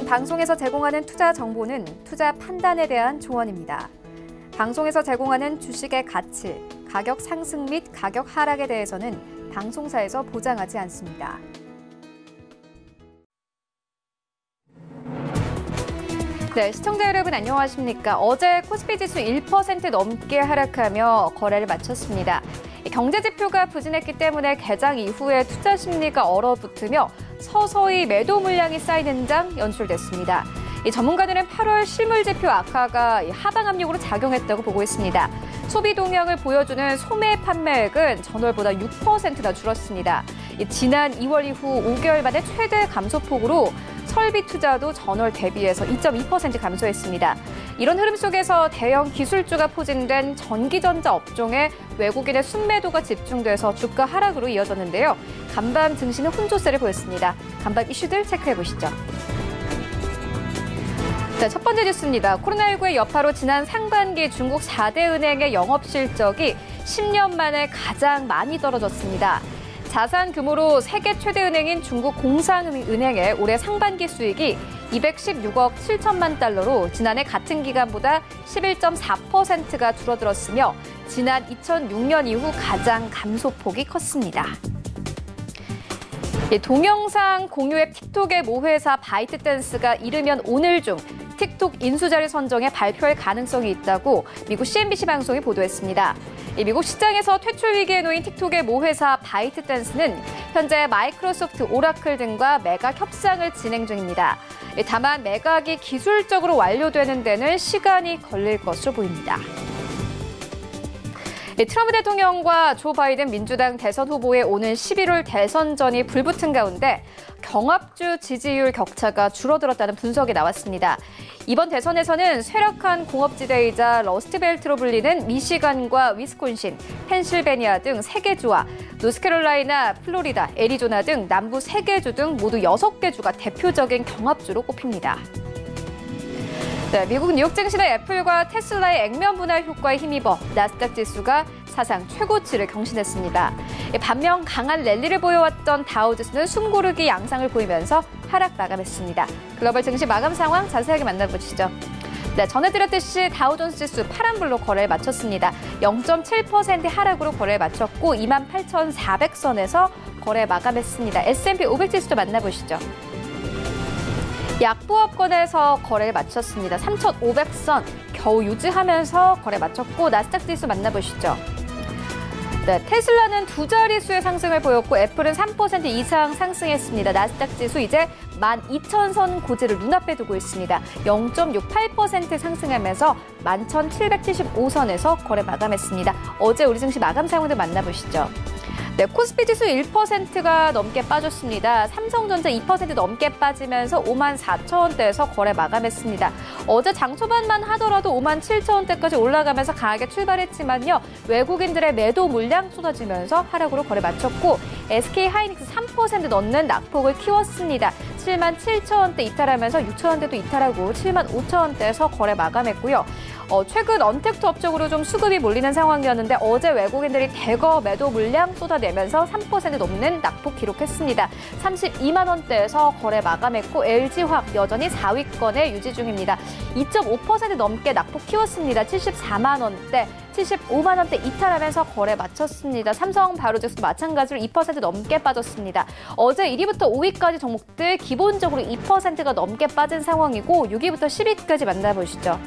방송에서 제공하는 투자 정보는 투자 판단에 대한 조언입니다. 방송에서 제공하는 주식의 가치, 가격 상승 및 가격 하락에 대해서는 방송사에서 보장하지 않습니다. 네, 시청자 여러분 안녕하십니까? 어제 코스피 지수 1% 넘게 하락하며 거래를 마쳤습니다. 경제 지표가 부진했기 때문에 개장 이후에 투자 심리가 얼어붙으며 서서히 매도 물량이 쌓이는 장 연출됐습니다. 전문가들은 8월 실물 지표 악화가 하방 압력으로 작용했다고 보고 있습니다. 소비 동향을 보여주는 소매 판매액은 전월보다 6%나 줄었습니다. 지난 2월 이후 5개월 만에 최대 감소폭으로 설비 투자도 전월 대비해서 2.2% 감소했습니다. 이런 흐름 속에서 대형 기술주가 포진된 전기전자 업종에 외국인의 순매도가 집중돼서 주가 하락으로 이어졌는데요. 간밤 증시는 혼조세를 보였습니다. 간밤 이슈들 체크해보시죠. 자, 첫 번째 뉴스입니다. 코로나19의 여파로 지난 상반기 중국 4대 은행의 영업 실적이 10년 만에 가장 많이 떨어졌습니다. 자산 규모로 세계 최대 은행인 중국 공상은행의 올해 상반기 수익이 216억 7천만 달러로 지난해 같은 기간보다 11.4%가 줄어들었으며 지난 2006년 이후 가장 감소폭이 컸습니다. 동영상 공유 앱 틱톡의 모회사 바이트댄스가 이르면 오늘 중 틱톡 인수자를 선정해 발표할 가능성이 있다고 미국 CNBC 방송이 보도했습니다. 미국 시장에서 퇴출 위기에 놓인 틱톡의 모회사 바이트댄스는 현재 마이크로소프트, 오라클 등과 매각 협상을 진행 중입니다. 다만 매각이 기술적으로 완료되는 데는 시간이 걸릴 것으로 보입니다. 트럼프 대통령과 조 바이든 민주당 대선 후보의 오는 11월 대선전이 불붙은 가운데 경합주 지지율 격차가 줄어들었다는 분석이 나왔습니다. 이번 대선에서는 쇠락한 공업지대이자 러스트벨트로 불리는 미시간과 위스콘신, 펜실베니아 등 3개 주와 노스캐롤라이나, 플로리다, 애리조나 등 남부 3개 주 등 모두 6개 주가 대표적인 경합주로 꼽힙니다. 네, 미국 뉴욕 증시는 애플과 테슬라의 액면 분할 효과에 힘입어 나스닥 지수가 사상 최고치를 경신했습니다. 반면 강한 랠리를 보여왔던 다우지수는 숨고르기 양상을 보이면서 하락 마감했습니다. 글로벌 증시 마감 상황 자세하게 만나보시죠. 네, 전해드렸듯이 다우존스 지수 파란불로 거래를 마쳤습니다. 0.7% 하락으로 거래를 마쳤고 28,400선에서 거래 마감했습니다. S&P 500 지수도 만나보시죠. 약보합권에서 거래를 마쳤습니다. 3,500선 겨우 유지하면서 거래 마쳤고 나스닥 지수 만나보시죠. 네, 테슬라는 2자릿수의 상승을 보였고 애플은 3% 이상 상승했습니다. 나스닥 지수 이제 12,000선 고지를 눈앞에 두고 있습니다. 0.68% 상승하면서 11,775선에서 거래 마감했습니다. 어제 우리 증시 마감 상황도 만나보시죠. 네, 코스피 지수 1%가 넘게 빠졌습니다. 삼성전자 2% 넘게 빠지면서 54,000원대에서 거래 마감했습니다. 어제 장 초반만 하더라도 57,000원대까지 올라가면서 강하게 출발했지만요. 외국인들의 매도 물량 쏟아지면서 하락으로 거래 마쳤고 SK하이닉스 3% 넘는 낙폭을 키웠습니다. 77,000원대 이탈하면서 6,000원대도 이탈하고 75,000원대에서 거래 마감했고요. 최근 언택트 업적으로 좀 수급이 몰리는 상황이었는데 어제 외국인들이 대거 매도 물량 쏟아내면서 3% 넘는 낙폭 기록했습니다. 32만 원대에서 거래 마감했고 LG화학 여전히 4위권에 유지 중입니다. 2.5% 넘게 낙폭 키웠습니다. 74만 원대. 75만 원대 이탈하면서 거래 마쳤습니다. 삼성 바이오로직스도 마찬가지로 2% 넘게 빠졌습니다. 어제 1위부터 5위까지 종목들 기본적으로 2%가 넘게 빠진 상황이고 6위부터 10위까지 만나보시죠.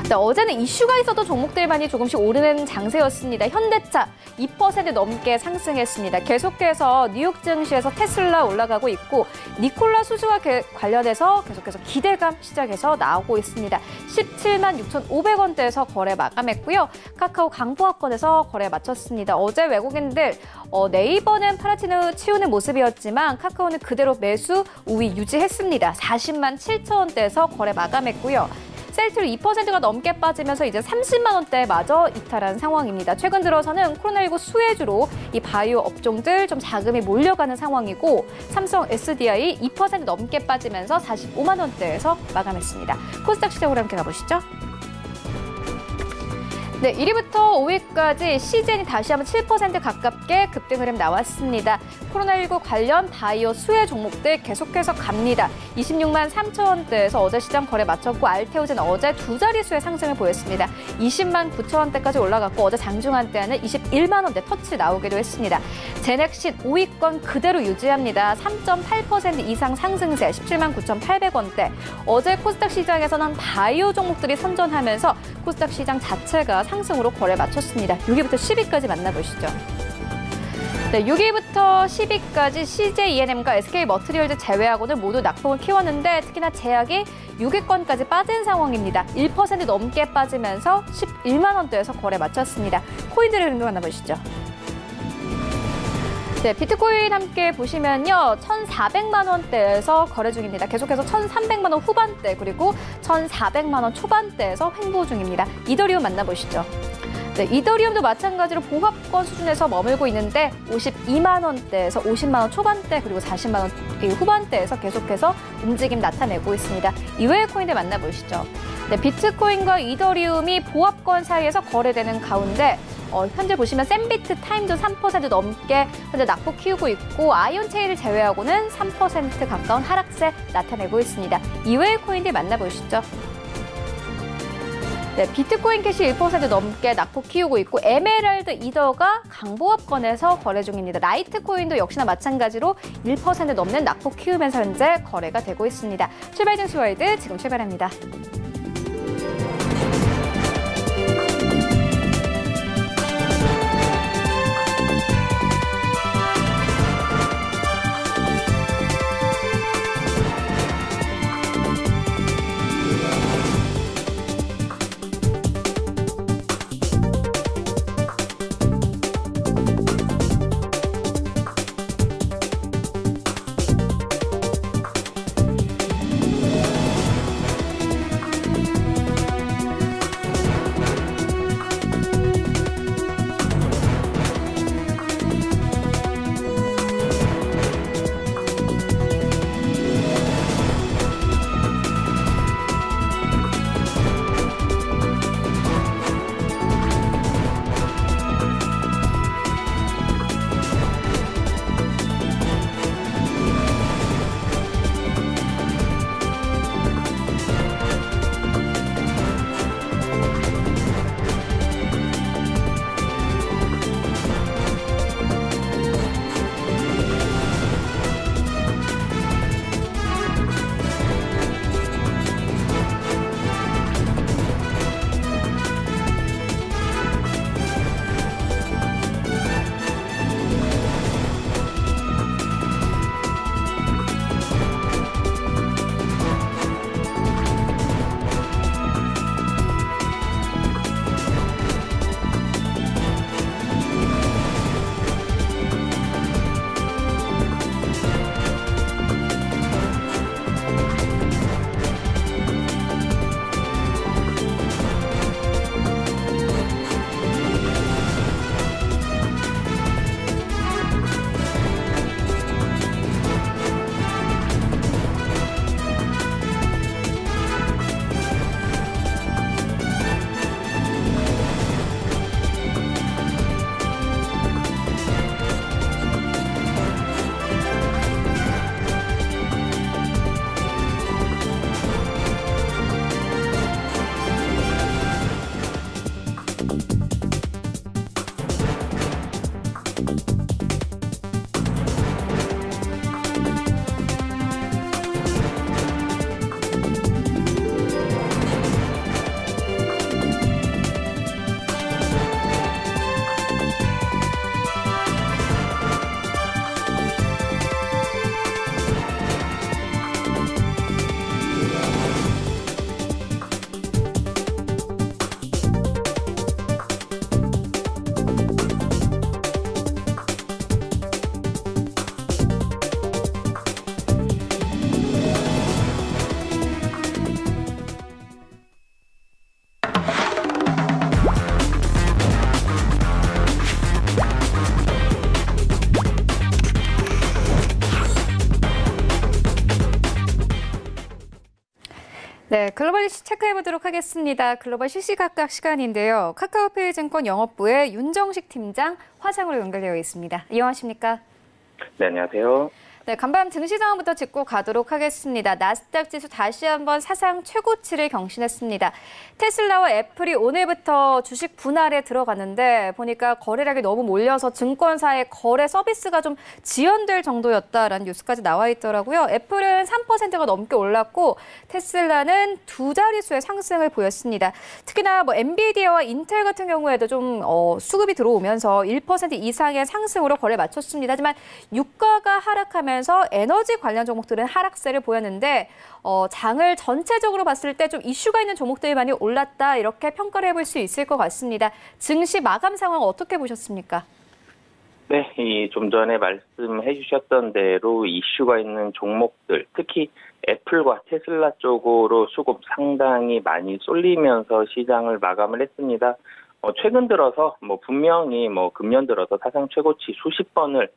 네, 어제는 이슈가 있었던 종목들만이 조금씩 오르는 장세였습니다. 현대차 2% 넘게 상승했습니다. 계속해서 뉴욕 증시에서 테슬라 올라가고 있고 니콜라 수주와 관련해서 계속해서 기대감 시작해서 나오고 있습니다. 17만 6,500원대에서 거래 마감했고요. 카카오 강보합권에서 거래 마쳤습니다. 어제 외국인들 네이버는 팔아치우는 모습이었지만 카카오는 그대로 매수 우위 유지했습니다. 40만 7천원대에서 거래 마감했고요. 셀트로 2%가 넘게 빠지면서 이제 30만 원대마저 이탈한 상황입니다. 최근 들어서는 코로나19 수혜주로 이 바이오 업종들 좀 자금이 몰려가는 상황이고 삼성 SDI 2% 넘게 빠지면서 45만 원대에서 마감했습니다. 코스닥 시장으로 함께 가보시죠. 네, 1위부터 5위까지 CJN이 다시 한번 7% 가깝게 급등 흐름 나왔습니다. 코로나19 관련 바이오 수혜 종목들 계속해서 갑니다. 26만 3천 원대에서 어제 시장 거래 마쳤고 알테오젠 어제 두 자릿수의 상승을 보였습니다. 20만 9천 원대까지 올라갔고 어제 장중한 때는 21만 원대 터치 나오기도 했습니다. 제넥신 5위권 그대로 유지합니다. 3.8% 이상 상승세 17만 9,800원대. 어제 코스닥 시장에서는 바이오 종목들이 선전하면서 코스닥 시장 자체가 상승으로 거래 마쳤습니다. 6위부터 10위까지 만나보시죠. 네, 6위부터 10위까지 CJENM과 SK머티리얼즈 제외하고는 모두 낙폭을 키웠는데 특히나 제약이 6위권까지 빠진 상황입니다. 1% 넘게 빠지면서 11만 원대에서 거래 마쳤습니다. 코인들의 흐름도 만나보시죠. 네, 비트코인 함께 보시면요. 1,400만 원대에서 거래 중입니다. 계속해서 1,300만 원 후반대 그리고 1,400만 원 초반대에서 횡보 중입니다. 이더리움 만나보시죠. 네, 이더리움도 마찬가지로 보합권 수준에서 머물고 있는데 52만 원대에서 50만 원 초반대 그리고 40만 원 후반대에서 계속해서 움직임 나타내고 있습니다. 이외의 코인들 만나보시죠. 네, 비트코인과 이더리움이 보합권 사이에서 거래되는 가운데 현재 보시면 샌비트 타임도 3% 넘게 현재 낙폭 키우고 있고 아이온체인을 제외하고는 3% 가까운 하락세 나타내고 있습니다. 이외의 코인들 만나보시죠. 네, 비트코인 캐시 1% 넘게 낙폭 키우고 있고 에메랄드 이더가 강보합권에서 거래 중입니다. 라이트코인도 역시나 마찬가지로 1% 넘는 낙폭 키우면서 현재 거래가 되고 있습니다. 출발 증시 월드 지금 출발합니다. 네, 글로벌 이슈 체크해보도록 하겠습니다. 글로벌 시시각각 시간인데요. 카카오페이 증권 영업부의 윤정식 팀장 화상으로 연결되어 있습니다. 이용하십니까? 네, 안녕하세요. 네, 간밤 증시 상황부터 짚고 가도록 하겠습니다. 나스닥 지수 다시 한번 사상 최고치를 경신했습니다. 테슬라와 애플이 오늘부터 주식 분할에 들어갔는데 보니까 거래량이 너무 몰려서 증권사의 거래 서비스가 좀 지연될 정도였다라는 뉴스까지 나와 있더라고요. 애플은 3%가 넘게 올랐고 테슬라는 두 자릿수의 상승을 보였습니다. 특히나 엔비디아와 인텔 같은 경우에도 좀 수급이 들어오면서 1% 이상의 상승으로 거래를 마쳤습니다. 하지만 유가가 하락하면서 에너지 관련 종목들은 하락세를 보였는데 장을 전체적으로 봤을 때 좀 이슈가 있는 종목들이 많이 올랐다 이렇게 평가를 해볼 수 있을 것 같습니다. 증시 마감 상황 어떻게 보셨습니까? 네, 좀 전에 말씀해 주셨던 대로 이슈가 있는 종목들, 특히 애플과 테슬라 쪽으로 수급 상당히 많이 쏠리면서 시장을 마감을 했습니다. 최근 들어서 분명히 금년 들어서 사상 최고치 수십 번을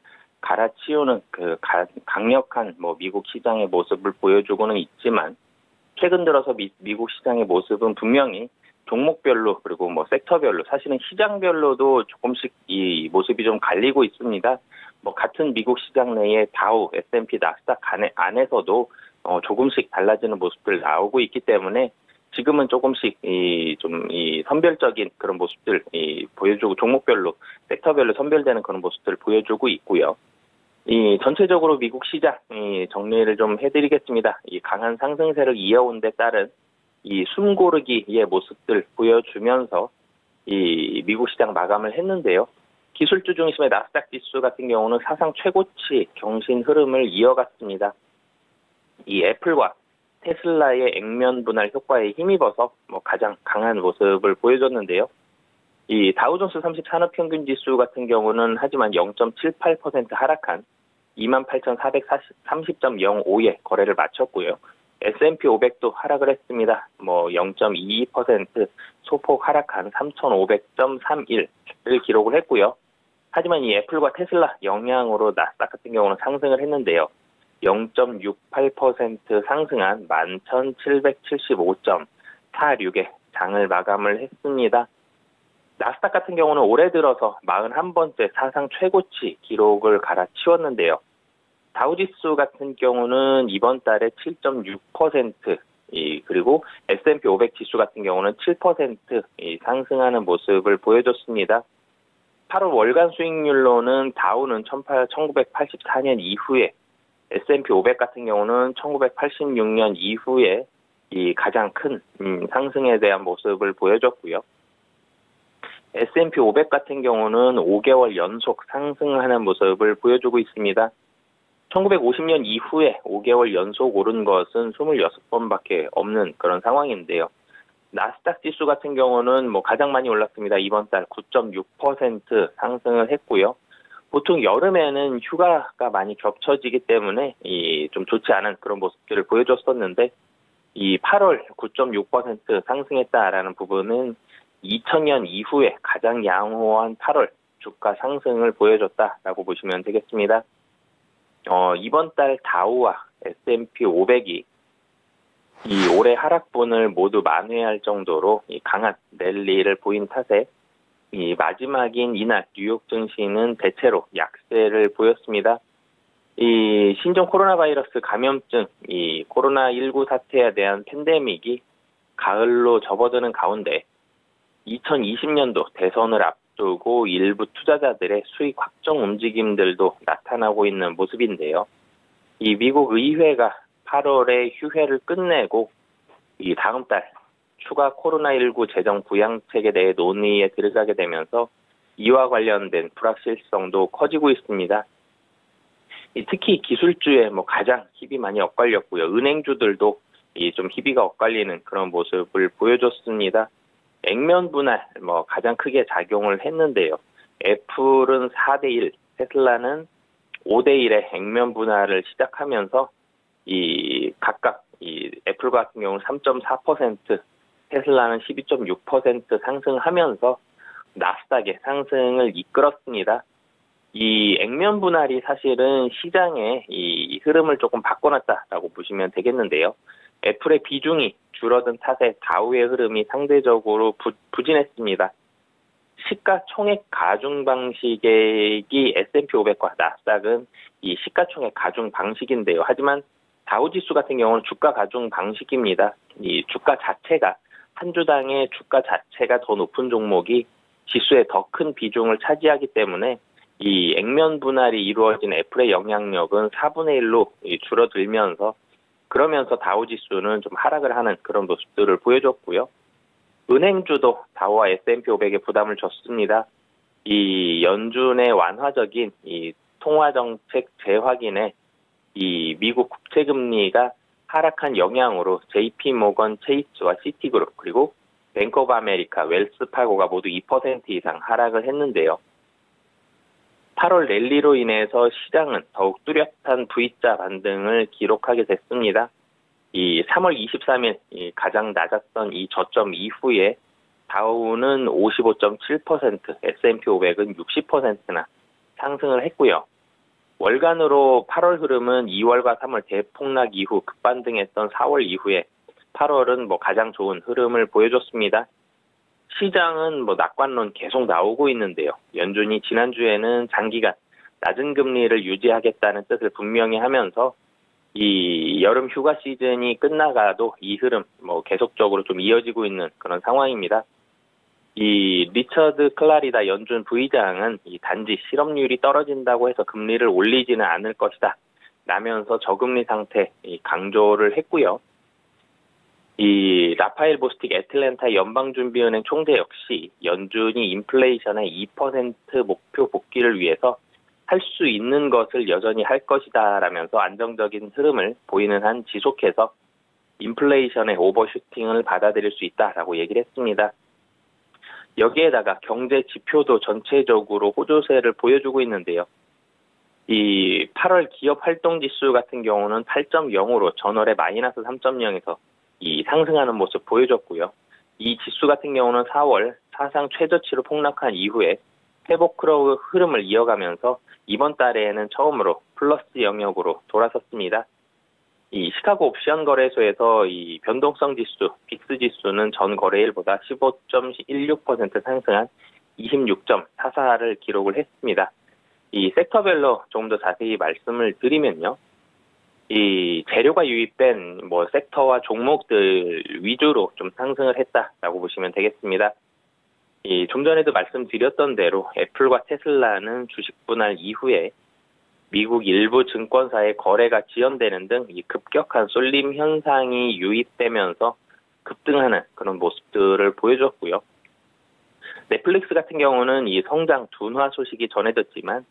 갈아치우는 그 강력한 미국 시장의 모습을 보여주고는 있지만 최근 들어서 미국 시장의 모습은 분명히 종목별로 그리고 섹터별로 사실은 시장별로도 조금씩 이 모습이 좀 갈리고 있습니다. 같은 미국 시장 내에 다우, S&P, 나스닥 안에서도 조금씩 달라지는 모습들 나오고 있기 때문에 지금은 조금씩 이 선별적인 그런 모습들 보여주고 종목별로 섹터별로 선별되는 그런 모습들을 보여주고 있고요. 전체적으로 미국 시장 정리를 좀 해드리겠습니다. 이 강한 상승세를 이어온 데 따른 이 숨고르기의 모습들 보여주면서 이 미국 시장 마감을 했는데요. 기술주 중심의 나스닥 지수 같은 경우는 사상 최고치 경신 흐름을 이어갔습니다. 이 애플과 테슬라의 액면 분할 효과에 힘입어서 가장 강한 모습을 보여줬는데요. 이 다우존스 30 산업평균지수 같은 경우는 하지만 0.78% 하락한 28,430.05에 거래를 마쳤고요. S&P 500도 하락을 했습니다. 0.22% 소폭 하락한 3,500.31을 기록을 했고요. 하지만 이 애플과 테슬라 영향으로 나스닥 같은 경우는 상승을 했는데요. 0.68% 상승한 11,775.46에 장을 마감을 했습니다. 나스닥 같은 경우는 올해 들어서 41번째 사상 최고치 기록을 갈아치웠는데요. 다우지수 같은 경우는 이번 달에 7.6%, 그리고 S&P 500 지수 같은 경우는 7% 상승하는 모습을 보여줬습니다. 8월 월간 수익률로는 다우는 1984년 이후에 S&P 500 같은 경우는 1986년 이후에 이 가장 큰 상승에 대한 모습을 보여줬고요. S&P 500 같은 경우는 5개월 연속 상승하는 모습을 보여주고 있습니다. 1950년 이후에 5개월 연속 오른 것은 26번밖에 없는 그런 상황인데요. 나스닥 지수 같은 경우는 가장 많이 올랐습니다. 이번 달 9.6% 상승을 했고요. 보통 여름에는 휴가가 많이 겹쳐지기 때문에 좀 좋지 않은 그런 모습들을 보여줬었는데 이 8월 9.6% 상승했다라는 부분은 2000년 이후에 가장 양호한 8월 주가 상승을 보여줬다라고 보시면 되겠습니다. 이번 달 다우와 S&P 500이 이 올해 하락분을 모두 만회할 정도로 이 강한 랠리를 보인 탓에 이 마지막인 이날 뉴욕 증시는 대체로 약세를 보였습니다. 이 신종 코로나 바이러스 감염증, 이 코로나19 사태에 대한 팬데믹이 가을로 접어드는 가운데 2020년도 대선을 앞두고 일부 투자자들의 수익 확정 움직임들도 나타나고 있는 모습인데요. 이 미국 의회가 8월에 휴회를 끝내고 이 다음 달 추가 코로나19 재정 부양책에 대해 논의에 들어가게 되면서 이와 관련된 불확실성도 커지고 있습니다. 특히 기술주에 가장 힘이 많이 엇갈렸고요. 은행주들도 좀 희비가 엇갈리는 그런 모습을 보여줬습니다. 액면 분할 가장 크게 작용을 했는데요. 애플은 4대1, 테슬라는 5대1의 액면 분할을 시작하면서 각각 애플 같은 경우는 3.4%, 테슬라는 12.6% 상승하면서 나스닥의 상승을 이끌었습니다. 이 액면 분할이 사실은 시장의 이 흐름을 조금 바꿔놨다라고 보시면 되겠는데요. 애플의 비중이 줄어든 탓에 다우의 흐름이 상대적으로 부진했습니다. 시가총액 가중 방식이 S&P 500과 나스닥은 이 시가총액 가중 방식인데요. 하지만 다우지수 같은 경우는 주가 가중 방식입니다. 이 주가 자체가 한 주당의 주가 자체가 더 높은 종목이 지수에 더 큰 비중을 차지하기 때문에 이 액면 분할이 이루어진 애플의 영향력은 4분의 1로 줄어들면서 그러면서 다우지수는 좀 하락을 하는 그런 모습들을 보여줬고요. 은행주도 다우와 S&P 500에 부담을 줬습니다. 이 연준의 완화적인 이 통화정책 재확인에 이 미국 국채금리가 하락한 영향으로 JP 모건 체이스와 시티그룹 그리고 뱅크 오브 아메리카, 웰스파고가 모두 2% 이상 하락을 했는데요. 8월 랠리로 인해서 시장은 더욱 뚜렷한 V자 반등을 기록하게 됐습니다. 이 3월 23일 가장 낮았던 이 저점 이후에 다우는 55.7%, S&P 500은 60%나 상승을 했고요. 월간으로 8월 흐름은 2월과 3월 대폭락 이후 급반등했던 4월 이후에 8월은 가장 좋은 흐름을 보여줬습니다. 시장은 낙관론 계속 나오고 있는데요. 연준이 지난주에는 장기간 낮은 금리를 유지하겠다는 뜻을 분명히 하면서 이 여름 휴가 시즌이 끝나가도 이 흐름 계속적으로 좀 이어지고 있는 그런 상황입니다. 이 리처드 클라리다 연준 부의장은 이 단지 실업률이 떨어진다고 해서 금리를 올리지는 않을 것이다 라면서 저금리 상태 강조를 했고요. 이 라파엘 보스틱 애틀랜타 연방준비은행 총재 역시 연준이 인플레이션의 2% 목표 복귀를 위해서 할 수 있는 것을 여전히 할 것이다 라면서 안정적인 흐름을 보이는 한 지속해서 인플레이션의 오버슈팅을 받아들일 수 있다라고 얘기를 했습니다. 여기에다가 경제 지표도 전체적으로 호조세를 보여주고 있는데요. 이 8월 기업 활동 지수 같은 경우는 8.0으로 전월에 마이너스 3.0에서 이 상승하는 모습 보여줬고요. 이 지수 같은 경우는 4월 사상 최저치로 폭락한 이후에 회복 흐름을 이어가면서 이번 달에는 처음으로 플러스 영역으로 돌아섰습니다. 이 시카고 옵션 거래소에서 이 변동성 지수, 빅스 지수는 전 거래일보다 15.16% 상승한 26.44를 기록을 했습니다. 이 섹터별로 조금 더 자세히 말씀을 드리면요. 이 재료가 유입된 섹터와 종목들 위주로 좀 상승을 했다라고 보시면 되겠습니다. 좀 전에도 말씀드렸던 대로 애플과 테슬라는 주식 분할 이후에 미국 일부 증권사의 거래가 지연되는 등 이 급격한 쏠림 현상이 유입되면서 급등하는 그런 모습들을 보여줬고요. 넷플릭스 같은 경우는 이 성장 둔화 소식이 전해졌지만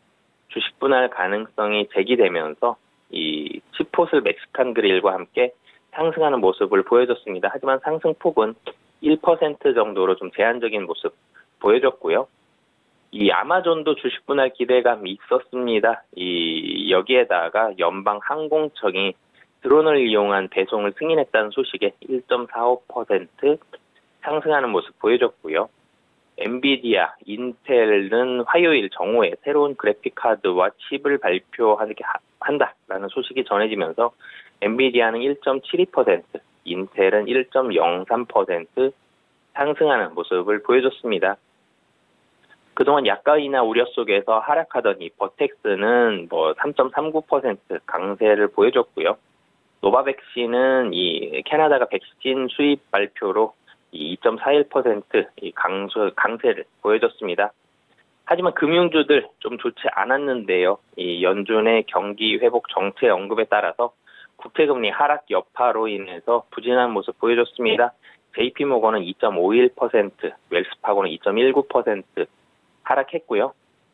주식 분할 가능성이 제기되면서 이 치포슬 멕시칸 그릴과 함께 상승하는 모습을 보여줬습니다. 하지만 상승폭은 1% 정도로 좀 제한적인 모습 보여줬고요. 이 아마존도 주식 분할 기대감이 있었습니다. 여기에다가 연방 항공청이 드론을 이용한 배송을 승인했다는 소식에 1.45% 상승하는 모습 보여줬고요. 엔비디아, 인텔은 화요일 정오에 새로운 그래픽 카드와 칩을 발표한다라는 소식이 전해지면서 엔비디아는 1.72%, 인텔은 1.03% 상승하는 모습을 보여줬습니다. 그동안 약가이나 우려 속에서 하락하던 이 버텍스는 3.39% 강세를 보여줬고요. 노바백신은 이 캐나다가 백신 수입 발표로 2.41% 강세를 보여줬습니다. 하지만 금융주들 좀 좋지 않았는데요. 이 연준의 경기 회복 정책 언급에 따라서 국채금리 하락 여파로 인해서 부진한 모습 보여줬습니다. JP모건은 2.51%, 웰스파고는 2.19% 하락했고요.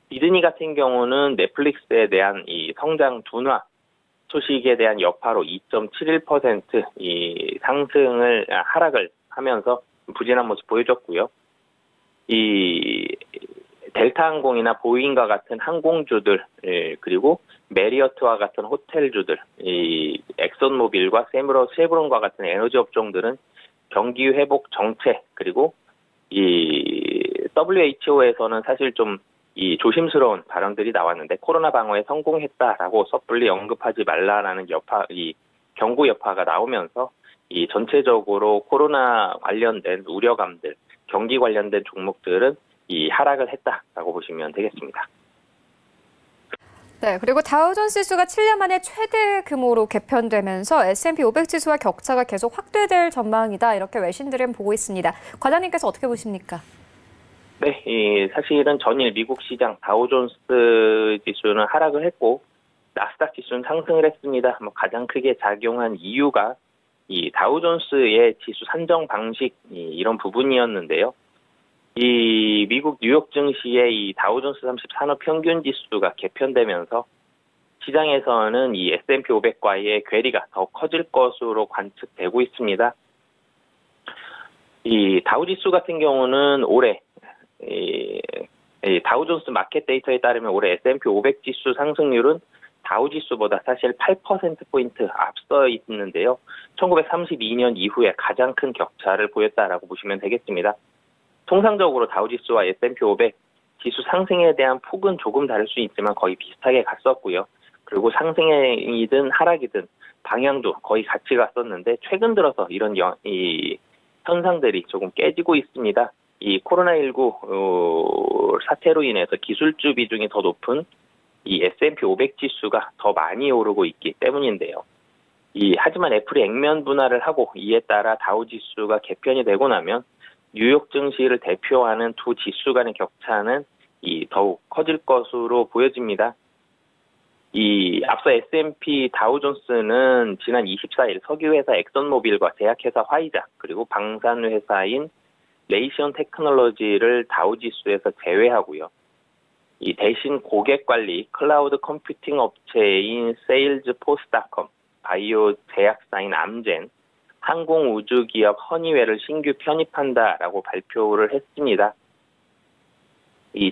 디즈니 같은 경우는 넷플릭스에 대한 이 성장 둔화 소식에 대한 여파로 2.71% 이 하락을 하면서 부진한 모습 보여줬고요. 이 델타항공이나 보잉과 같은 항공주들 그리고 메리어트와 같은 호텔주들, 이 엑선모빌과 쉐브론과 같은 에너지 업종들은 경기 회복 정책 그리고 이 WHO에서는 사실 좀 이 조심스러운 발언들이 나왔는데 코로나 방어에 성공했다라고 섣불리 언급하지 말라라는 경고 여파가 나오면서 이 전체적으로 코로나 관련된 우려감들, 경기 관련된 종목들은 이 하락을 했다라고 보시면 되겠습니다. 네, 그리고 다우존스 지수가 7년 만에 최대 규모로 개편되면서 S&P 500 지수와 격차가 계속 확대될 전망이다. 이렇게 외신들은 보고 있습니다. 과장님께서 어떻게 보십니까? 네, 사실은 전일 미국 시장 다우존스 지수는 하락을 했고 나스닥 지수는 상승을 했습니다. 가장 크게 작용한 이유가 이 다우존스의 지수 산정 방식 이런 부분이었는데요. 이 미국 뉴욕 증시의 이 다우존스 30 산업 평균 지수가 개편되면서 시장에서는 이 S&P 500과의 괴리가 더 커질 것으로 관측되고 있습니다. 이 다우 지수 같은 경우는 올해 이 다우존스 마켓 데이터에 따르면 올해 S&P 500 지수 상승률은 다우 지수보다 사실 8%포인트 앞서 있는데요. 1932년 이후에 가장 큰 격차를 보였다라고 보시면 되겠습니다. 통상적으로 다우 지수와 S&P 500 지수 상승에 대한 폭은 조금 다를 수 있지만 거의 비슷하게 갔었고요. 그리고 상승이든 하락이든 방향도 거의 같이 갔었는데 최근 들어서 이런 이 현상들이 조금 깨지고 있습니다. 이 코로나19 사태로 인해서 기술주 비중이 더 높은 이 S&P 500 지수가 더 많이 오르고 있기 때문인데요. 하지만 애플이 액면 분할을 하고 이에 따라 다우 지수가 개편이 되고 나면 뉴욕 증시를 대표하는 두 지수 간의 격차는 더욱 커질 것으로 보여집니다. 앞서 S&P 다우존스는 지난 24일 석유회사 엑선모빌과 제약회사 화이자 그리고 방산회사인 레이션 테크놀로지를 다우지수에서 제외하고요. 대신 고객관리 클라우드 컴퓨팅 업체인 세일즈포스닷컴, 바이오 제약사인 암젠, 항공우주기업 허니웰을 신규 편입한다라고 발표를 했습니다.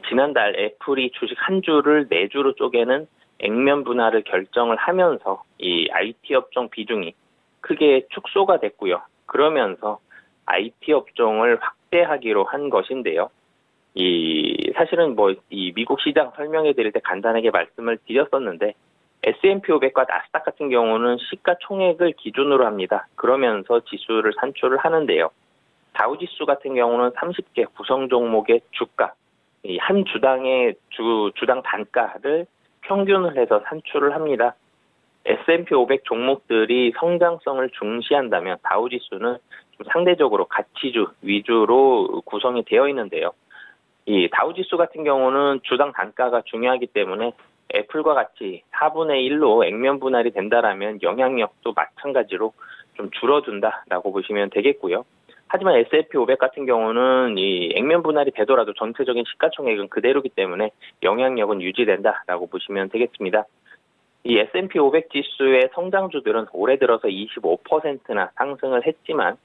지난달 애플이 주식 한 주를 4주로 쪼개는 액면 분할을 결정을 하면서 이 IT 업종 비중이 크게 축소가 됐고요. 그러면서 IT 업종을 확대하기로 한 것인데요. 사실은 이 미국 시장 설명해 드릴 때 간단하게 말씀을 드렸었는데 S&P 500과 나스닥 같은 경우는 시가총액을 기준으로 합니다. 그러면서 지수를 산출을 하는데요. 다우지수 같은 경우는 30개 구성 종목의 주가, 한 주당의 주당 단가를 평균을 해서 산출을 합니다. S&P 500 종목들이 성장성을 중시한다면 다우지수는 좀 상대적으로 가치주 위주로 구성이 되어 있는데요. 다우지수 같은 경우는 주당 단가가 중요하기 때문에 애플과 같이 4분의 1로 액면 분할이 된다라면 영향력도 마찬가지로 좀 줄어든다라고 보시면 되겠고요. 하지만 S&P 500 같은 경우는 액면 분할이 되더라도 전체적인 시가총액은 그대로기 때문에 영향력은 유지된다라고 보시면 되겠습니다. S&P 500 지수의 성장주들은 올해 들어서 25%나 상승을 했지만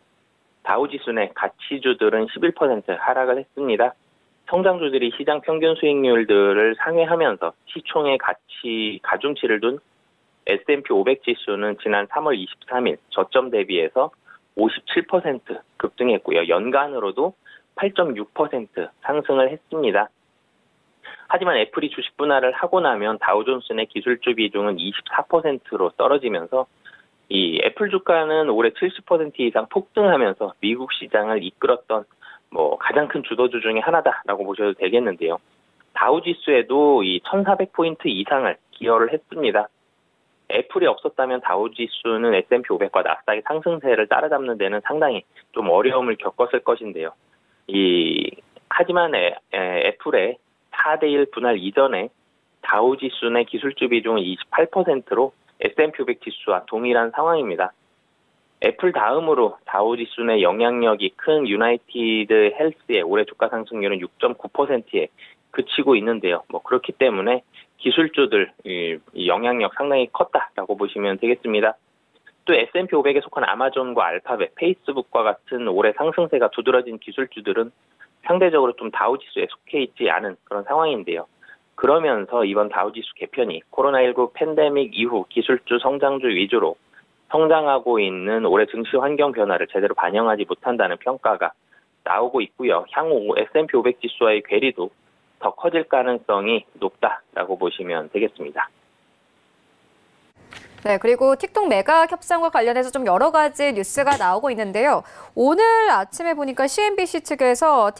다우지수 내 가치주들은 11% 하락을 했습니다. 성장주들이 시장 평균 수익률들을 상회하면서 시총의 가중치를 둔 S&P 500 지수는 지난 3월 23일 저점 대비해서 57% 급등했고요. 연간으로도 8.6% 상승을 했습니다. 하지만 애플이 주식 분할을 하고 나면 다우존스 내 기술주 비중은 24%로 떨어지면서 애플 주가는 올해 70% 이상 폭등하면서 미국 시장을 이끌었던 가장 큰 주도주 중에 하나다라고 보셔도 되겠는데요. 다우지수에도 1,400포인트 이상을 기여를 했습니다. 애플이 없었다면 다우지수는 S&P 500과 나스닥의 상승세를 따라잡는 데는 상당히 좀 어려움을 겪었을 것인데요. 하지만 애플의 4대1 분할 이전에 다우지수 내 기술주 비중은 28%로 S&P 500 지수와 동일한 상황입니다. 애플 다음으로 다우지수 내 영향력이 큰 유나이티드 헬스의 올해 주가 상승률은 6.9%에 그치고 있는데요. 그렇기 때문에 기술주들 이 영향력 상당히 컸다라고 보시면 되겠습니다. 또 S&P 500에 속한 아마존과 알파벳, 페이스북과 같은 올해 상승세가 두드러진 기술주들은 상대적으로 좀 다우지수에 속해 있지 않은 그런 상황인데요. 그러면서 이번 다우지수 개편이 코로나19 팬데믹 이후 기술주 성장주 위주로 성장하고 있는 올해 증시 환경 변화를 제대로 반영하지 못한다는 평가가 나오고 있고요. 향후 S&P 500 지수와의 괴리도 더 커질 가능성이 높다라고 보시면 되겠습니다. 네, 그리고 틱톡 매각 협상과 관련해서 좀 여러 가지 뉴스가 나오고 있는데요. 오늘 아침에 보니까 CNBC 측에서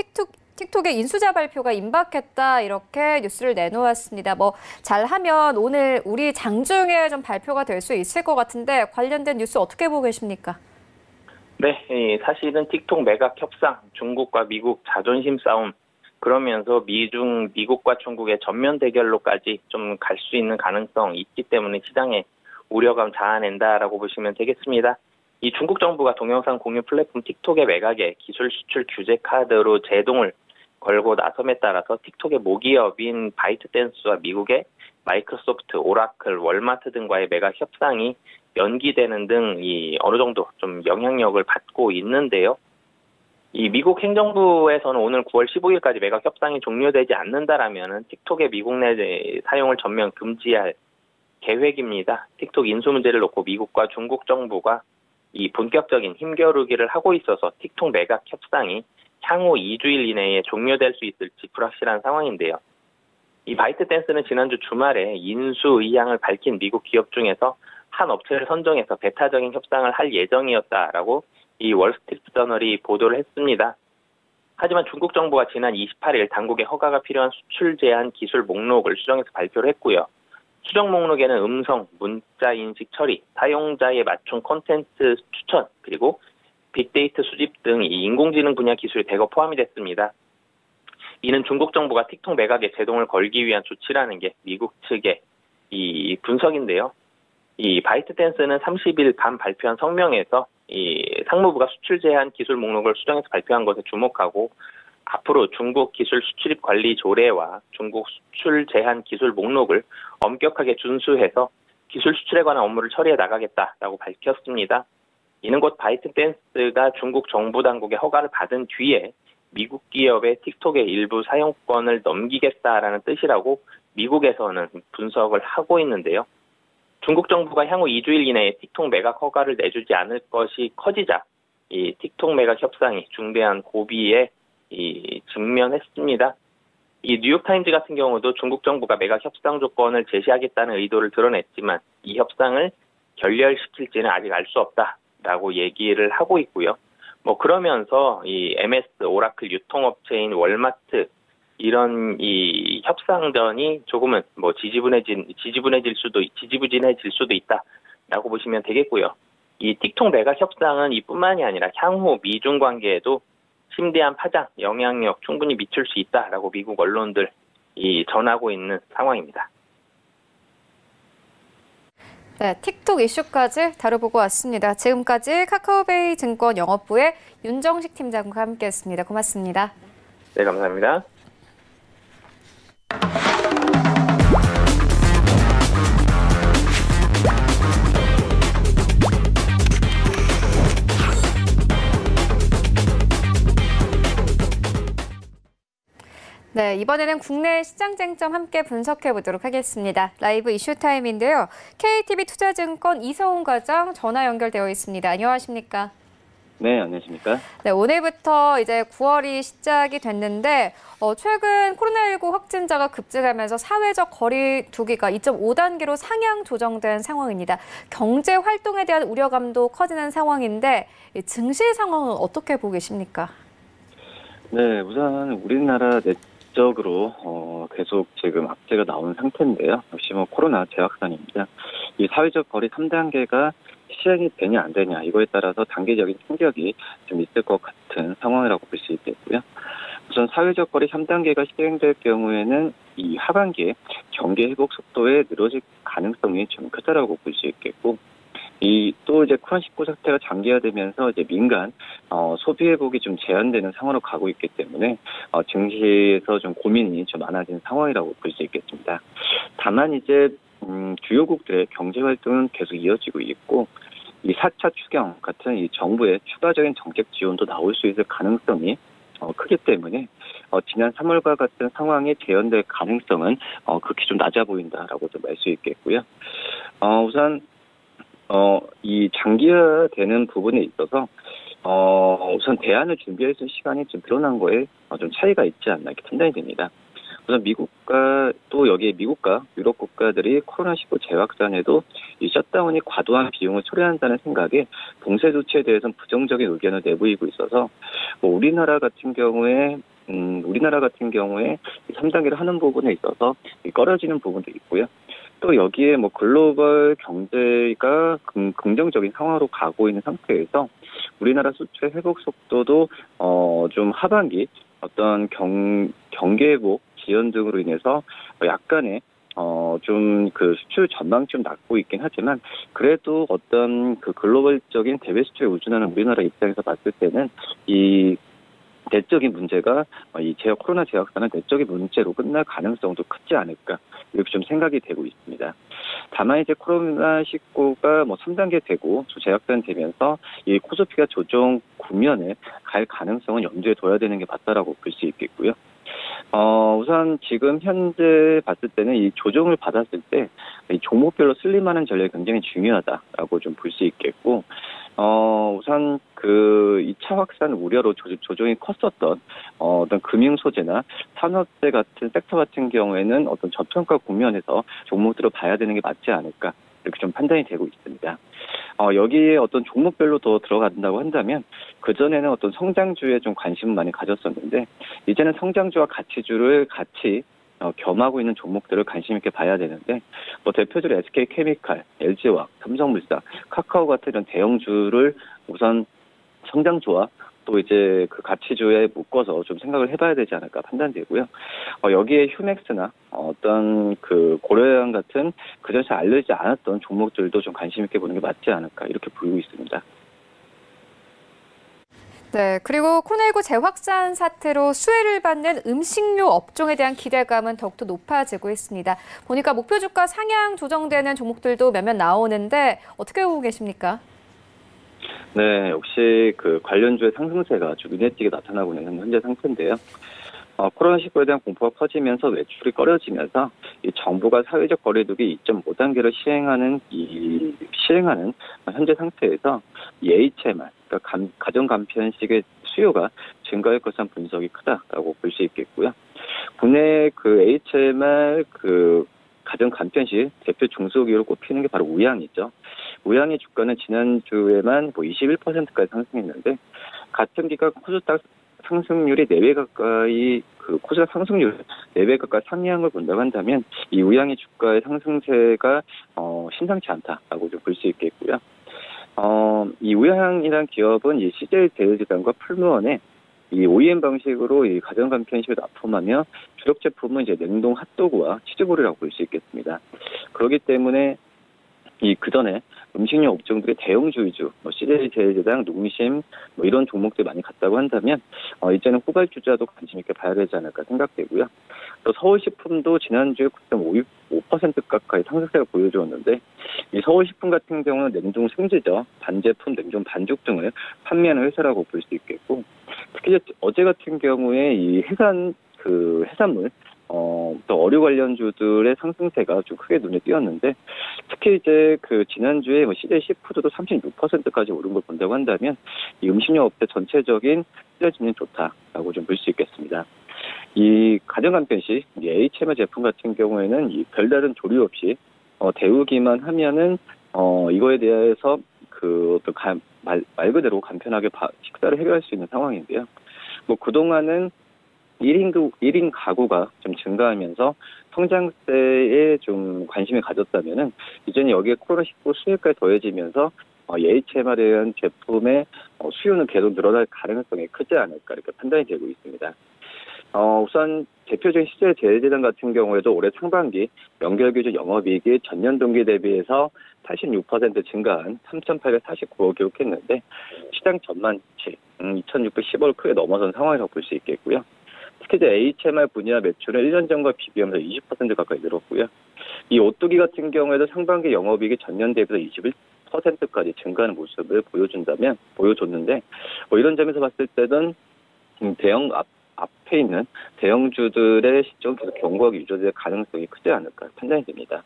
틱톡의 인수자 발표가 임박했다 이렇게 뉴스를 내놓았습니다. 뭐 잘하면 오늘 우리 장중에 좀 발표가 될 수 있을 것 같은데 관련된 뉴스 어떻게 보고 계십니까? 네, 사실은 틱톡 매각 협상, 중국과 미국 자존심 싸움, 그러면서 미국과 중국의 전면 대결로까지 좀 갈 수 있는 가능성이 있기 때문에 시장에 우려감 자아낸다라고 보시면 되겠습니다. 이 중국 정부가 동영상 공유 플랫폼 틱톡의 매각에 기술 수출 규제 카드로 제동을 걸고 나섬에 따라서 틱톡의 모기업인 바이트댄스와 미국의 마이크로소프트, 오라클, 월마트 등과의 매각 협상이 연기되는 등 어느 정도 좀 영향력을 받고 있는데요. 이 미국 행정부에서는 오늘 9월 15일까지 매각 협상이 종료되지 않는다라면 틱톡의 미국 내 사용을 전면 금지할 계획입니다. 틱톡 인수 문제를 놓고 미국과 중국 정부가 이 본격적인 힘겨루기를 하고 있어서 틱톡 매각 협상이 향후 2주일 이내에 종료될 수 있을지 불확실한 상황인데요. 이 바이트댄스는 지난주 주말에 인수 의향을 밝힌 미국 기업 중에서 한 업체를 선정해서 배타적인 협상을 할 예정이었다라고 이 월스트리트저널이 보도를 했습니다. 하지만 중국 정부가 지난 28일 당국의 허가가 필요한 수출 제한 기술 목록을 수정해서 발표를 했고요. 수정 목록에는 음성, 문자 인식 처리, 사용자에 맞춘 콘텐츠 추천, 그리고 빅데이터 수집 등 인공지능 분야 기술이 대거 포함이 됐습니다. 이는 중국 정부가 틱톡 매각에 제동을 걸기 위한 조치라는 게 미국 측의 이 분석인데요. 이 바이트댄스는 30일 밤 발표한 성명에서 이 상무부가 수출 제한 기술 목록을 수정해서 발표한 것에 주목하고 앞으로 중국 기술 수출입 관리 조례와 중국 수출 제한 기술 목록을 엄격하게 준수해서 기술 수출에 관한 업무를 처리해 나가겠다라고 밝혔습니다. 이는 곧 바이트댄스가 중국 정부 당국의 허가를 받은 뒤에 미국 기업의 틱톡의 일부 사용권을 넘기겠다라는 뜻이라고 미국에서는 분석을 하고 있는데요. 중국 정부가 향후 2주일 이내에 틱톡 매각 허가를 내주지 않을 것이 커지자 이 틱톡 매각 협상이 중대한 고비에 직면했습니다. 이 뉴욕타임즈 같은 경우도 중국 정부가 매각 협상 조건을 제시하겠다는 의도를 드러냈지만 이 협상을 결렬시킬지는 아직 알 수 없다라고 얘기를 하고 있고요. 뭐 그러면서 이 MS 오라클 유통업체인 월마트 이런 이 협상전이 조금은 뭐 지지부진해질 수도 있다라고 보시면 되겠고요. 이 틱톡 매각 협상은 이뿐만이 아니라 향후 미중 관계에도 심대한 파장, 영향력 충분히 미칠 수 있다라고 미국 언론들이 전하고 있는 상황입니다. 네, 틱톡 이슈까지 다뤄보고 왔습니다. 지금까지 카카오베이 증권 영업부의 윤정식 팀장과 함께했습니다. 고맙습니다. 네, 감사합니다. 네, 이번에는 국내 시장 쟁점 함께 분석해 보도록 하겠습니다. 라이브 이슈 타임인데요. KTB 투자증권 이성훈 과장 전화 연결되어 있습니다. 안녕하십니까? 네, 안녕하십니까? 네, 오늘부터 이제 9월이 시작이 됐는데 최근 코로나19 확진자가 급증하면서 사회적 거리 두기가 2.5단계로 상향 조정된 상황입니다. 경제 활동에 대한 우려감도 커지는 상황인데 증시 상황은 어떻게 보고 계십니까? 네, 우선 우리나라 내적으로 계속 지금 악재가 나오는 상태인데요. 역시 뭐 코로나 재확산입니다. 이 사회적 거리 3단계가 시행이 되냐 안 되냐 이거에 따라서 단계적인 충격이 좀 있을 것 같은 상황이라고 볼 수 있겠고요. 우선 사회적 거리 3단계가 시행될 경우에는 이 하반기에 경기 회복 속도에 늘어질 가능성이 좀 크다라고 볼 수 있겠고, 또 이제 코로나19 사태가 장기화되면서 이제 민간 소비 회복이 좀 제한되는 상황으로 가고 있기 때문에 증시에서 좀 고민이 좀 많아진 상황이라고 볼 수 있겠습니다. 다만 이제 주요국들의 경제 활동은 계속 이어지고 있고, 이 4차 추경 같은 이 정부의 추가적인 정책 지원도 나올 수 있을 가능성이 크기 때문에 지난 3월과 같은 상황이 재현될 가능성은 그렇게 좀 낮아 보인다라고 좀 알 수 있겠고요. 우선 이 장기화되는 부분에 있어서 우선 대안을 준비할 수 있는 시간이 좀 드러난 거에 좀 차이가 있지 않나 이렇게 판단이 됩니다. 우선 미국과 또 여기에 미국과 유럽 국가들이 코로나19 재확산에도 이 셧다운이 과도한 비용을 초래한다는 생각에 봉쇄 조치에 대해서는 부정적인 의견을 내보이고 있어서 뭐 우리나라 같은 경우에 3단계를 하는 부분에 있어서 꺼려지는 부분도 있고요. 또 여기에 뭐 글로벌 경제가 긍정적인 상황으로 가고 있는 상태에서 우리나라 수출 회복 속도도 좀 하반기 어떤 경계복 지연 등으로 인해서 약간의 좀 그 수출 전망이 좀 낮고 있긴 하지만 그래도 어떤 그 글로벌적인 대외 수출에 의존하는 우리나라 입장에서 봤을 때는 이 내적인 문제가 이 코로나 재확산은 내적인 문제로 끝날 가능성도 크지 않을까 이렇게 좀 생각이 되고 있습니다. 다만 이제 코로나19가 뭐 3단계 되고 재확산되면서 이 코스피가 조정 국면에 갈 가능성은 염두에 둬야 되는 게 맞다라고 볼 수 있겠고요. 우선 지금 현재 봤을 때는 이 조정을 받았을 때 이 종목별로 슬림하는 전략이 굉장히 중요하다라고 좀 볼 수 있겠고, 우선 그 2차 확산 우려로 조정이 컸었던 어떤 금융 소재나 산업재 같은 섹터 같은 경우에는 어떤 저평가 국면에서 종목들을 봐야 되는 게 맞지 않을까 이렇게 좀 판단이 되고 있습니다. 여기에 어떤 종목별로 더 들어간다고 한다면 그전에는 어떤 성장주에 좀 관심을 많이 가졌었는데 이제는 성장주와 가치주를 같이 겸하고 있는 종목들을 관심 있게 봐야 되는데 뭐 대표적으로 SK케미칼, LG화학, 삼성물산, 카카오 같은 이런 대형주를 우선 성장주와 또 이제 그 가치주에 묶어서 좀 생각을 해봐야 되지 않을까 판단되고요. 여기에 휴맥스나 어떤 그 고려양 같은 그전에 알려지지 않았던 종목들도 좀 관심 있게 보는 게 맞지 않을까 이렇게 보이고 있습니다. 네, 그리고 코로나19 재확산 사태로 수혜를 받는 음식료 업종에 대한 기대감은 더욱더 높아지고 있습니다. 보니까 목표 주가 상향 조정되는 종목들도 몇몇 나오는데 어떻게 보고 계십니까? 네, 역시 그 관련주의 상승세가 아주 눈에 띄게 나타나고 있는 현재 상태인데요. 코로나19에 대한 공포가 커지면서 매출이 꺼려지면서 이 정부가 사회적 거리두기 2.5단계를 시행하는 현재 상태에서 이 HMR, 그러니까 가정 간편식의 수요가 증가할 것이란 분석이 크다라고 볼 수 있겠고요. 국내 그 HMR 그 가정 간편식 대표 중소기업으로 꼽히는 게 바로 우양이죠. 우양의 주가는 지난주에만 뭐 21%까지 상승했는데 같은 기간 코스닥 상승률이 4배 가까이 그 코스닥 상승률 4배 가까이 상향을 본다고 한다면 이 우양의 주가의 상승세가 심상치 않다라고 좀 볼 수 있겠고요. 이 우양이라는 기업은 이 CJ 제일제당과 풀무원의 이 OEM 방식으로 이 가정간 편식을 납품하며 주력 제품은 이제 냉동 핫도그와 치즈볼이라고 볼 수 있겠습니다. 그렇기 때문에 이 그전에 음식료 업종들의 대형주의주, 뭐 CJ 제일제당, 농심 뭐 이런 종목들이 많이 갔다고 한다면 이제는 후발주자도 관심 있게 봐야 되지 않을까 생각되고요. 또 서울식품도 지난주에 9.5% 가까이 상승세가 보여주었는데 이 서울식품 같은 경우는 냉동 생제저, 반제품, 냉동 반죽 등을 판매하는 회사라고 볼 수 있겠고 특히 어제 같은 경우에 이 해산물 또 어류 관련주들의 상승세가 좀 크게 눈에 띄었는데 특히 이제 그 지난주에 뭐 CJ 시푸드도 36%까지 오른 걸 본다고 한다면 이 음식료 업체 전체적인 시장진이 좋다라고 좀 볼 수 있겠습니다. 이 가정간편식, 이 HMR 제품 같은 경우에는 이 별다른 조리 없이 데우기만 하면은 이거에 대해서 그 어떤 말 그대로 간편하게 식사를 해결할 수 있는 상황인데요. 뭐 그동안은 1인 가구가 좀 증가하면서 성장세에 좀 관심을 가졌다면은 이제는 여기에 코로나19 수혜까지 더해지면서 HMR에 대한 제품의 수요는 계속 늘어날 가능성이 크지 않을까 이렇게 판단이 되고 있습니다. 우선 대표적인 CJ 제일제당 같은 경우에도 올해 상반기 연결기준 영업이익이 전년 동기 대비해서 86% 증가한 3,849억 기록했는데 시장 전망치 2,610억을 크게 넘어선 상황이라고 볼 수 있겠고요. 특히 이제 HMR 분야 매출은 1년 전과 비교하면서 20% 가까이 늘었고요. 이 오뚜기 같은 경우에도 상반기 영업이익이 전년 대비해서 21%까지 증가하는 모습을 보여줬는데 이런 점에서 봤을 때는 앞에 있는 대형주들의 시점 계속 견고하게 유지될 가능성이 크지 않을까 판단이 됩니다.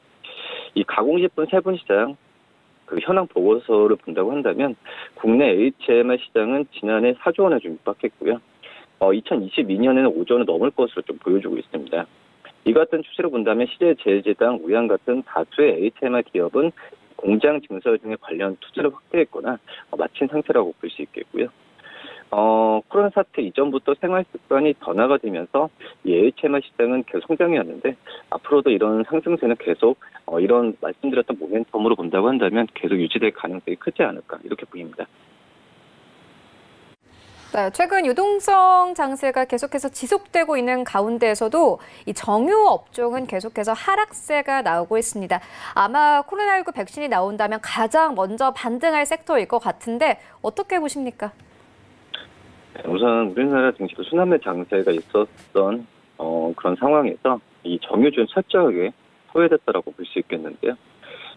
이 가공식품 세분 시장 그 현황 보고서를 본다고 한다면 국내 HMR 시장은 지난해 4조 원에 좀 육박했고요. 2022년에는 5조 원을 넘을 것으로 좀 보여주고 있습니다. 이 같은 추세로 본다면 CJ제일제당, 우양 같은 다수의 HMR 기업은 공장 증설 등의 관련 투자를 확대했거나 마친 상태라고 볼 수 있겠고요. 코로나 사태 이전부터 생활 습관이 변화가 되면서 이 HMR 시장은 계속 성장이었는데 앞으로도 이런 상승세는 계속 이런 말씀드렸던 모멘텀으로 본다고 한다면 계속 유지될 가능성이 크지 않을까 이렇게 보입니다. 네, 최근 유동성 장세가 계속해서 지속되고 있는 가운데에서도 이 정유 업종은 계속해서 하락세가 나오고 있습니다. 아마 코로나19 백신이 나온다면 가장 먼저 반등할 섹터일 것 같은데 어떻게 보십니까? 우선 우리나라 증시도 순환매 장세가 있었던 그런 상황에서 이 정유주는 철저하게 소외됐다라고 볼 수 있겠는데요.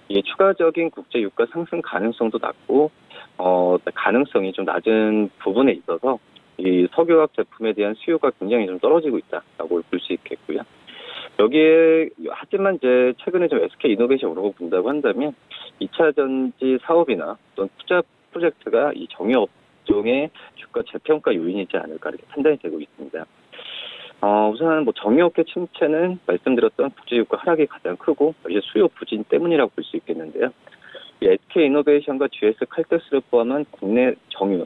이 추가적인 국제 유가 상승 가능성도 낮고 가능성이 좀 낮은 부분에 있어서 이 석유화학 제품에 대한 수요가 굉장히 좀 떨어지고 있다라고 볼 수 있겠고요. 여기에 하지만 이제 최근에 좀 SK 이노베이션 오르고 본다고 한다면 2차 전지 사업이나 어떤 투자 프로젝트가 이 정유 업종의 주가 재평가 요인이지 않을까 이렇게 판단이 되고 있습니다. 우선 정유업계 침체는 말씀드렸던 국제유가 하락이 가장 크고 이제 수요 부진 때문이라고 볼 수 있겠는데요. SK이노베이션과 GS 칼텍스를 포함한 국내 정유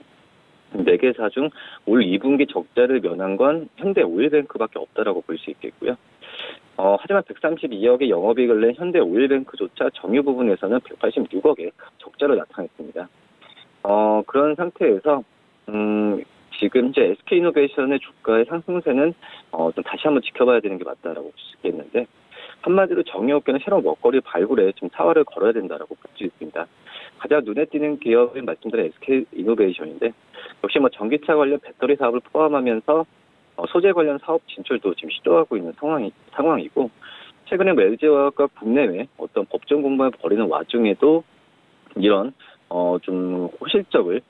4개사 중 올 2분기 적자를 면한 건 현대오일뱅크밖에 없다라고 볼 수 있겠고요. 하지만 132억의 영업이익을 낸 현대오일뱅크조차 정유 부분에서는 186억의 적자를 나타냈습니다. 그런 상태에서 지금 이제 SK이노베이션의 주가의 상승세는 좀 다시 한번 지켜봐야 되는 게 맞다라고 볼 수 있겠는데 한마디로 정유업계는 새로운 먹거리 발굴에 좀 사활을 걸어야 된다라고 볼 수 있습니다. 가장 눈에 띄는 기업은 말씀드린 SK이노베이션인데 역시 전기차 관련 배터리 사업을 포함하면서 소재 관련 사업 진출도 지금 시도하고 있는 상황이고 최근에 LG화학과 국내외 어떤 법정 공방을 벌이는 와중에도 이런 좀 호실적을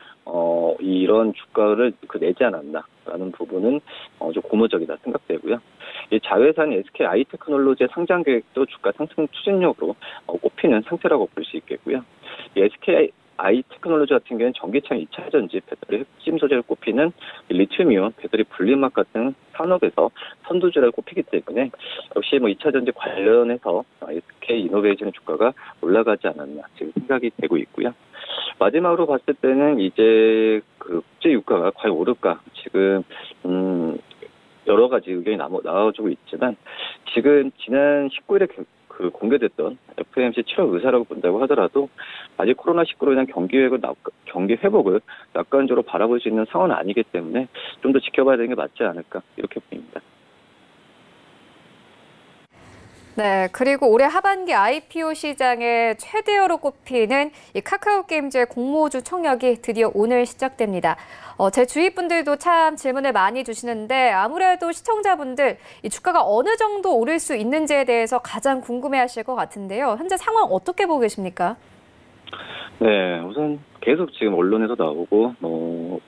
이런 주가를 내지 않았나라는 부분은 좀 고무적이다 생각되고요. 이 자회사인 SK 아이테크놀로지의 상장 계획도 주가 상승 추진력으로 꼽히는 상태라고 볼 수 있겠고요. 이 SK 아이테크놀로지 같은 경우는 전기차 2차 전지 배터리 핵심 소재를 꼽히는 리튬이온 배터리 분리막 같은 산업에서 선두주라고 꼽히기 때문에 역시 2차 전지 관련해서 SK 이노베이션의 주가가 올라가지 않았나 지금 생각이 되고 있고요. 마지막으로 봤을 때는 이제 그 국제 유가가 과연 오를까 지금 여러 가지 의견이 나와주고 있지만 지금 지난 19일에 공개됐던 FOMC 7월 의사라고 본다고 하더라도 아직 코로나19로 인한 경기 회복을 낙관적으로 바라볼 수 있는 상황은 아니기 때문에 좀 더 지켜봐야 되는 게 맞지 않을까 이렇게 보입니다. 네, 그리고 올해 하반기 IPO 시장의 최대어로 꼽히는 이 카카오게임즈의 공모주 청약이 드디어 오늘 시작됩니다. 제 주위 분들도 참 질문을 많이 주시는데 아무래도 시청자분들 이 주가가 어느 정도 오를 수 있는지에 대해서 가장 궁금해하실 것 같은데요. 현재 상황 어떻게 보고 계십니까? 네, 우선 계속 지금 언론에서 나오고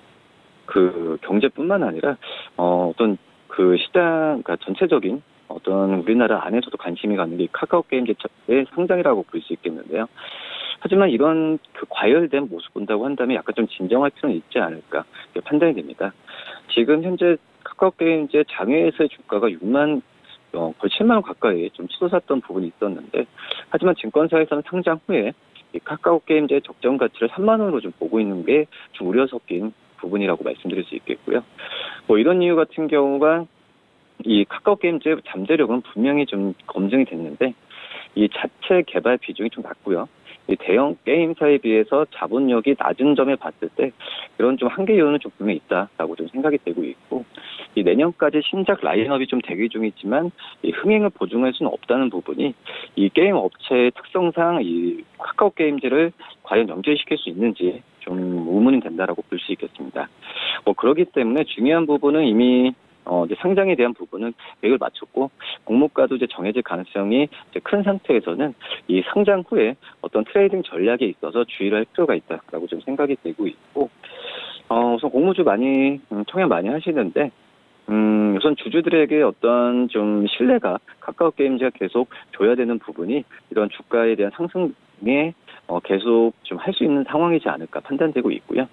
그 경제뿐만 아니라 어떤 그 시장 그러니까 전체적인 어떤 우리나라 안에서도 관심이 가는 게 카카오게임즈의 성장이라고 볼 수 있겠는데요. 하지만 이런 그 과열된 모습 본다고 한다면 약간 좀 진정할 필요는 있지 않을까 판단이 됩니다. 지금 현재 카카오게임즈의 장외에서의 주가가 6만 거의 7만 원 가까이 좀 치솟았던 부분이 있었는데 하지만 증권사에서는 상장 후에 이 카카오게임즈의 적정 가치를 3만 원으로 좀 보고 있는 게 좀 우려 섞인 부분이라고 말씀드릴 수 있겠고요. 이런 이유 같은 경우가 이 카카오게임즈의 잠재력은 분명히 좀 검증이 됐는데 이 자체 개발 비중이 좀 낮고요. 이 대형 게임사에 비해서 자본력이 낮은 점에 봤을 때 이런 좀 한계 요인은 좀 분명히 있다라고 좀 생각이 되고 있고 이 내년까지 신작 라인업이 좀 대기 중이지만 이 흥행을 보증할 수는 없다는 부분이 이 게임 업체의 특성상 이 카카오게임즈를 과연 연결시킬 수 있는지 좀 의문이 된다라고 볼 수 있겠습니다. 그렇기 때문에 중요한 부분은 이미 이제 상장에 대한 부분은 계획을 마쳤고 공모가도 이제 정해질 가능성이 이제 큰 상태에서는 이 상장 후에 어떤 트레이딩 전략에 있어서 주의를 할 필요가 있다라고 좀 생각이 되고 있고 우선 공모주 많이 청약 많이 하시는데 우선 주주들에게 어떤 좀 신뢰가 카카오게임즈가 계속 줘야 되는 부분이 이런 주가에 대한 상승에 계속 좀 할 수 있는 상황이지 않을까 판단되고 있고요.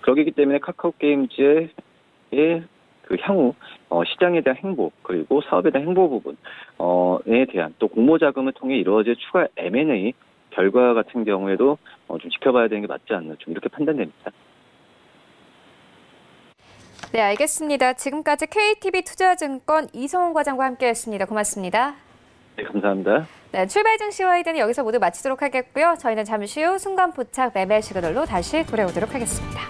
그러기 때문에 카카오게임즈의 그 향후 시장에 대한 행보 그리고 사업에 대한 행보 부분에 대한 또 공모 자금을 통해 이루어질 추가 M&A 결과 같은 경우에도 좀 지켜봐야 되는 게 맞지 않나 좀 이렇게 판단됩니다. 네, 알겠습니다. 지금까지 KTB투자증권 이성훈 과장과 함께했습니다. 고맙습니다. 네, 감사합니다. 네, 출발 증시 와이드는 여기서 모두 마치도록 하겠고요. 저희는 잠시 후 순간 포착 매매 시그널로 다시 돌아오도록 하겠습니다.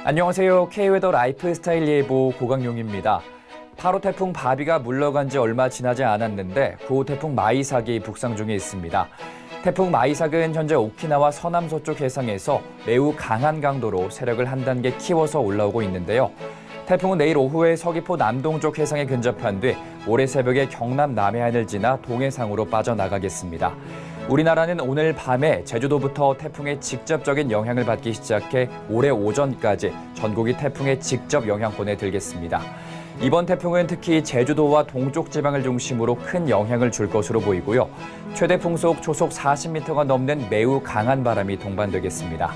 안녕하세요. K웨더 라이프스타일 예보 고강용입니다. 8호 태풍 바비가 물러간 지 얼마 지나지 않았는데 9호 태풍 마이삭이 북상 중에 있습니다. 태풍 마이삭은 현재 오키나와 서남서쪽 해상에서 매우 강한 강도로 세력을 한 단계 키워서 올라오고 있는데요. 태풍은 내일 오후에 서귀포 남동쪽 해상에 근접한 뒤 모레 새벽에 경남 남해안을 지나 동해상으로 빠져나가겠습니다. 우리나라는 오늘 밤에 제주도부터 태풍의 직접적인 영향을 받기 시작해 모레 오전까지 전국이 태풍의 직접 영향권에 들겠습니다. 이번 태풍은 특히 제주도와 동쪽 지방을 중심으로 큰 영향을 줄 것으로 보이고요. 최대 풍속 초속 40m가 넘는 매우 강한 바람이 동반되겠습니다.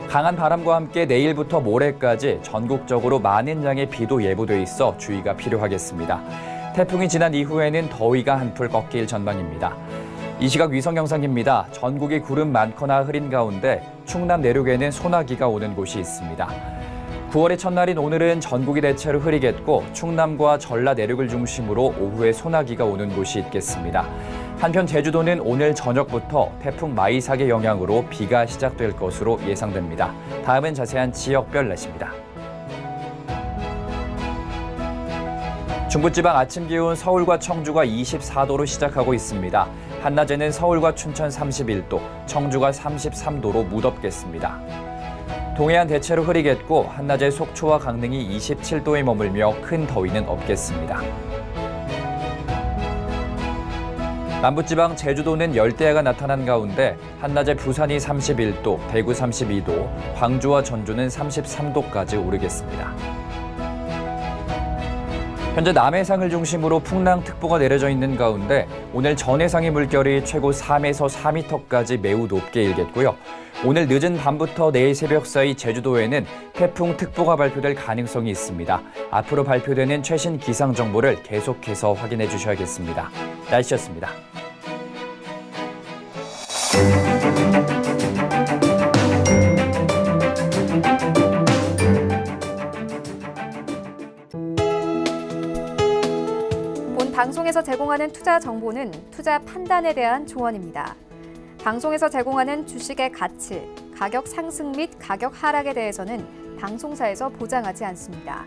강한 바람과 함께 내일부터 모레까지 전국적으로 많은 양의 비도 예보돼 있어 주의가 필요하겠습니다. 태풍이 지난 이후에는 더위가 한풀 꺾일 전망입니다. 이 시각 위성 영상입니다. 전국이 구름 많거나 흐린 가운데 충남 내륙에는 소나기가 오는 곳이 있습니다. 9월의 첫날인 오늘은 전국이 대체로 흐리겠고 충남과 전라 내륙을 중심으로 오후에 소나기가 오는 곳이 있겠습니다. 한편 제주도는 오늘 저녁부터 태풍 마이삭의 영향으로 비가 시작될 것으로 예상됩니다. 다음은 자세한 지역별 날씨입니다. 중부지방 아침 기온 서울과 청주가 24도로 시작하고 있습니다. 한낮에는 서울과 춘천 31도, 청주가 33도로 무덥겠습니다. 동해안 대체로 흐리겠고 한낮에 속초와 강릉이 27도에 머물며 큰 더위는 없겠습니다. 남부지방 제주도는 열대야가 나타난 가운데 한낮에 부산이 31도, 대구 32도, 광주와 전주는 33도까지 오르겠습니다. 현재 남해상을 중심으로 풍랑특보가 내려져 있는 가운데 오늘 전해상의 물결이 최고 3에서 4m까지 매우 높게 일겠고요. 오늘 늦은 밤부터 내일 새벽 사이 제주도에는 태풍특보가 발표될 가능성이 있습니다. 앞으로 발표되는 최신 기상 정보를 계속해서 확인해 주셔야겠습니다. 날씨였습니다. 방송에서 제공하는 투자 정보는 투자 판단에 대한 조언입니다. 방송에서 제공하는 주식의 가치, 가격 상승 및 가격 하락에 대해서는 방송사에서 보장하지 않습니다.